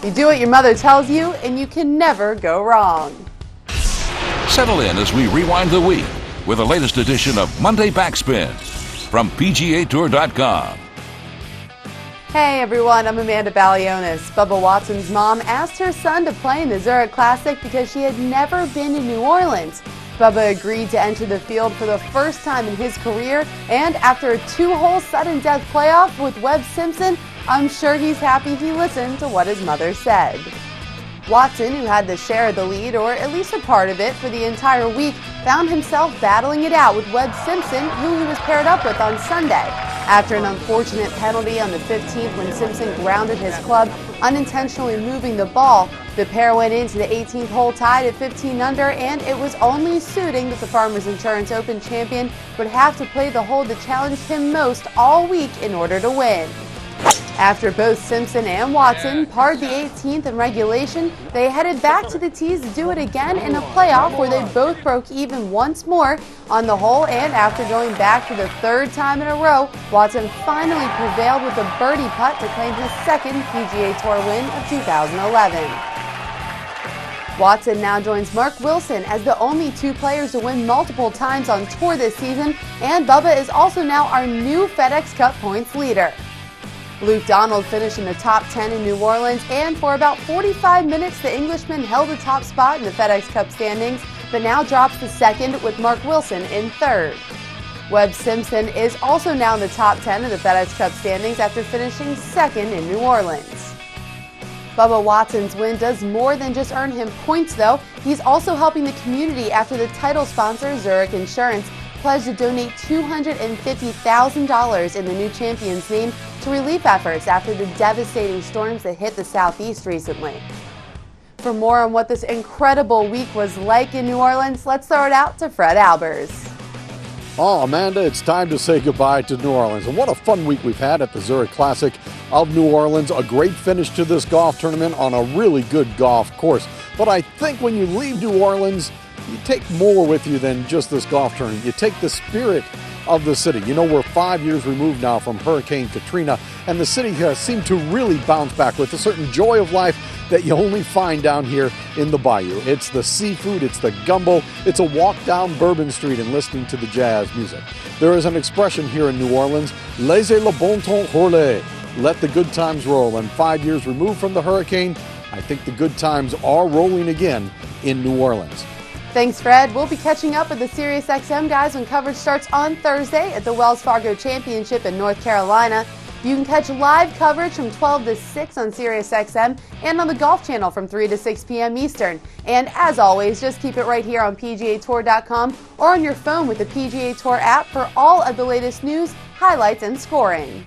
You do what your mother tells you, and you can never go wrong. Settle in as we rewind the week with the latest edition of Monday Backspin from PGA TOUR.com. Hey everyone, I'm Amanda Balionis. Bubba Watson's mom asked her son to play in the Zurich Classic because she had never been to New Orleans. Bubba agreed to enter the field for the first time in his career, and after a 2-hole sudden death playoff with Webb Simpson, I'm sure he's happy he listened to what his mother said. Watson, who had the share of the lead, or at least a part of it, for the entire week, found himself battling it out with Webb Simpson, who he was paired up with on Sunday. After an unfortunate penalty on the 15th when Simpson grounded his club, unintentionally moving the ball, the pair went into the 18th hole tied at 15 under, and it was only suiting that the Farmers Insurance Open champion would have to play the hole that challenged him most all week in order to win. After both Simpson and Watson parred the 18th in regulation, they headed back to the tees to do it again in a playoff where they both broke even once more on the hole, and after going back for the third time in a row, Watson finally prevailed with a birdie putt to claim his second PGA Tour win of 2011. Watson now joins Mark Wilson as the only 2 players to win multiple times on tour this season, and Bubba is also now our new FedEx Cup points leader. Luke Donald finished in the top 10 in New Orleans, and for about 45 minutes the Englishman held the top spot in the FedEx Cup standings, but now drops to second with Mark Wilson in third. Webb Simpson is also now in the top 10 of the FedEx Cup standings after finishing second in New Orleans. Bubba Watson's win does more than just earn him points, though. He's also helping the community after the title sponsor, Zurich Insurance, pledged to donate $250,000 in the new champion's name to relief efforts after the devastating storms that hit the Southeast recently. For more on what this incredible week was like in New Orleans, let's throw it out to Fred Albers. Oh, Amanda, it's time to say goodbye to New Orleans. And what a fun week we've had at the Zurich Classic of New Orleans. A great finish to this golf tournament on a really good golf course. But I think when you leave New Orleans, you take more with you than just this golf tournament. You take the spirit of the city. You know, we're 5 years removed now from Hurricane Katrina, and the city has seemed to really bounce back with a certain joy of life that you only find down here in the bayou. It's the seafood, it's the gumbo, it's a walk down Bourbon Street and listening to the jazz music. There is an expression here in New Orleans, laissez le bon temps rouler, let the good times roll. And 5 years removed from the hurricane, I think the good times are rolling again in New Orleans. Thanks, Fred. We'll be catching up with the SiriusXM guys when coverage starts on Thursday at the Wells Fargo Championship in North Carolina. You can catch live coverage from 12 to 6 on SiriusXM and on the Golf Channel from 3 to 6 p.m. Eastern. And as always, just keep it right here on PGA TOUR.com or on your phone with the PGA Tour app for all of the latest news, highlights, and scoring.